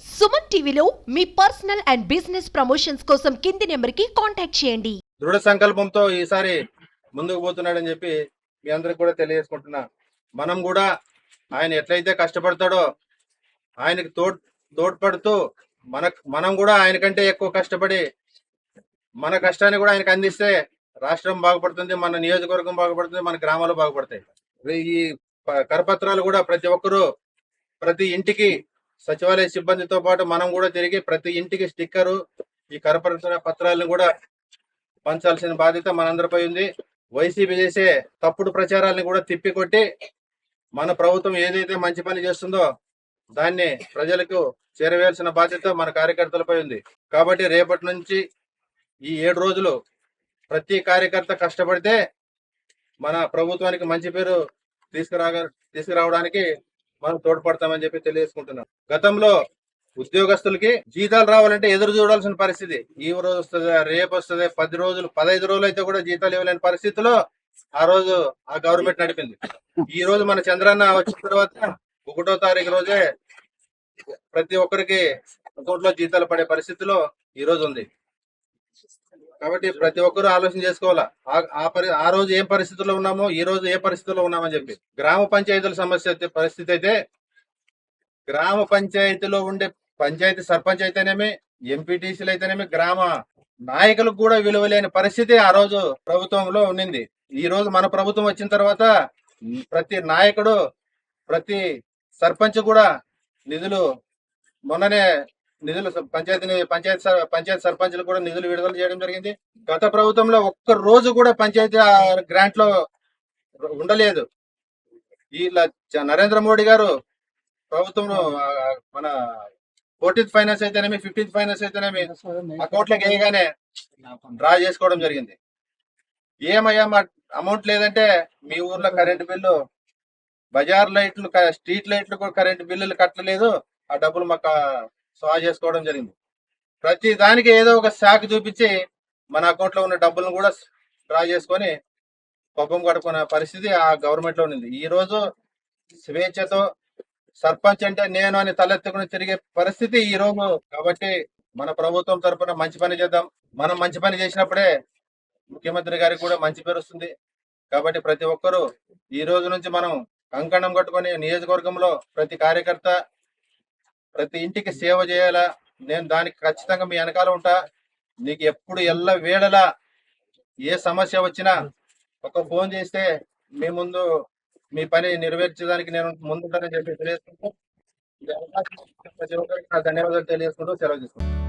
సుమన్ టీవీలో మీ personal and business promotions కోసం కింది నెంబర్కి కాంటాక్ట్ చేయండి. దృఢ సంకల్పంతో ఈసారి ముందుకు పోతున్నాడని చెప్పి మీ అందరికి కూడా తెలియజేసుకుంటున్నా. మనం కూడా ఆయన ఎట్లయితే కష్టపడతాడో ఆయనకి తోడ్పడుతూ మనం కూడా ఆయన కంటే ఎక్కువ కష్టపడి మన కష్టాన్ని కూడా ఆయనకు అందిస్తే రాష్ట్రం బాగుపడుతుంది, మన నియోజకవర్గం బాగుపడుతుంది, మన గ్రామాలు బాగుపడతాయి. ఈ కరపత్రాలు కూడా ప్రతి ఒక్కరూ ప్రతి ఇంటికి సచివాలయ సిబ్బందితో పాటు మనం కూడా తిరిగి ప్రతి ఇంటికి స్టిక్కరు ఈ కరపత్ర పత్రాలను కూడా పంచాల్సిన బాధ్యత మనందరిపై ఉంది. వైసీపీ చేసే తప్పుడు ప్రచారాలను కూడా తిప్పికొట్టి మన ప్రభుత్వం ఏదైతే మంచి పని చేస్తుందో దాన్ని ప్రజలకు చేరవేయాల్సిన బాధ్యత మన కార్యకర్తలపై ఉంది. కాబట్టి రేపటి నుంచి ఈ 7 రోజులు ప్రతి కార్యకర్త కష్టపడితే మన ప్రభుత్వానికి మంచి పేరు తీసుకురావడానికి మనం తోడ్పడతామని చెప్పి తెలియజేసుకుంటున్నాం. గతంలో ఉద్యోగస్తులకి జీతాలు రావాలంటే ఎదురు చూడాల్సిన పరిస్థితి. ఈ రోజు వస్తుందా, రేపు వస్తుంది, 10 రోజులు 15 రోజులు అయితే కూడా జీతాలు ఇవ్వలేని పరిస్థితిలో ఆ రోజు ఆ గవర్నమెంట్ నడిపింది. ఈ రోజు మన చంద్రన్న వచ్చిన తర్వాత 1వ తారీఖు రోజే ప్రతి ఒక్కరికి అకౌంట్లో జీతాలు పడే పరిస్థితిలో ఈ రోజు ఉంది. కాబట్టి ప్రతి ఒక్కరూ ఆలోచన చేసుకోవాలా, ఆ రోజు ఏం పరిస్థితుల్లో ఉన్నామో ఈ రోజు ఏ పరిస్థితుల్లో ఉన్నామని చెప్పి. గ్రామ పంచాయతీల పరిస్థితి అయితే గ్రామ పంచాయతీలో ఉండే పంచాయతీ సర్పంచ్ అయితేనేమి, ఎంపీటీసీలు అయితేనేమి, గ్రామ నాయకులకు కూడా విలువ లేని పరిస్థితి ఆ రోజు ప్రభుత్వంలో ఉండింది. ఈ రోజు మన ప్రభుత్వం వచ్చిన తర్వాత ప్రతి నాయకుడు, ప్రతి సర్పంచ్ కూడా మొన్ననే నిధులు పంచాయతీ సర్పంచ్లు కూడా నిధులు విడుదల చేయడం జరిగింది. గత ప్రభుత్వంలో ఒక్క రోజు కూడా పంచాయతీ గ్రాంట్ లో ఉండలేదు. ఈ నరేంద్ర మోడీ గారు ప్రభుత్వంలో మన 14th ఫైనాన్స్ అయితేనేమి, 15th ఫైనాన్స్ అయితేనేమి అకౌంట్లోకి వేయగానే డ్రా చేసుకోవడం జరిగింది. ఏమయ్యా మా అమౌంట్ లేదంటే మీ ఊర్లో కరెంటు బిల్లు, బజార్ లైట్లు, స్ట్రీట్ లైట్లు కూడా కరెంటు బిల్లులు కట్టలేదు, ఆ డబ్బులు మాకు స్వా చేసుకోవడం జరిగింది. ప్రతి దానికి ఏదో ఒక శాఖ చూపించి మన అకౌంట్ లో ఉన్న డబ్బులను కూడా డ్రా చేసుకొని పబ్బం కడుకునే పరిస్థితి ఆ గవర్నమెంట్ లో ఉంది. ఈ రోజు స్వేచ్ఛతో సర్పంచ్ అంటే నేను అని తలెత్తుకుని తిరిగే పరిస్థితి ఈ రోజు. కాబట్టి మన ప్రభుత్వం తరఫున మంచి పని చేద్దాం. మనం మంచి పని చేసినప్పుడే ముఖ్యమంత్రి గారికి కూడా మంచి పేరు వస్తుంది. కాబట్టి ప్రతి ఒక్కరూ ఈ రోజు నుంచి మనం కంకణం కట్టుకొని నియోజకవర్గంలో ప్రతి కార్యకర్త ప్రతి ఇంటికి సేవ చేయాలా. నేను దానికి ఖచ్చితంగా మీ వెనకాల ఉంటా. నీకు ఎప్పుడు ఎల్ల వేళలా ఏ సమస్య వచ్చినా ఒక ఫోన్ చేస్తే మీ పని నెరవేర్చడానికి నేను ముందుంటానని చెప్పి తెలియజేసుకుంటూ ధన్యవాదాలు తెలియజేసుకుంటూ సెలవు తీసుకుంటాను.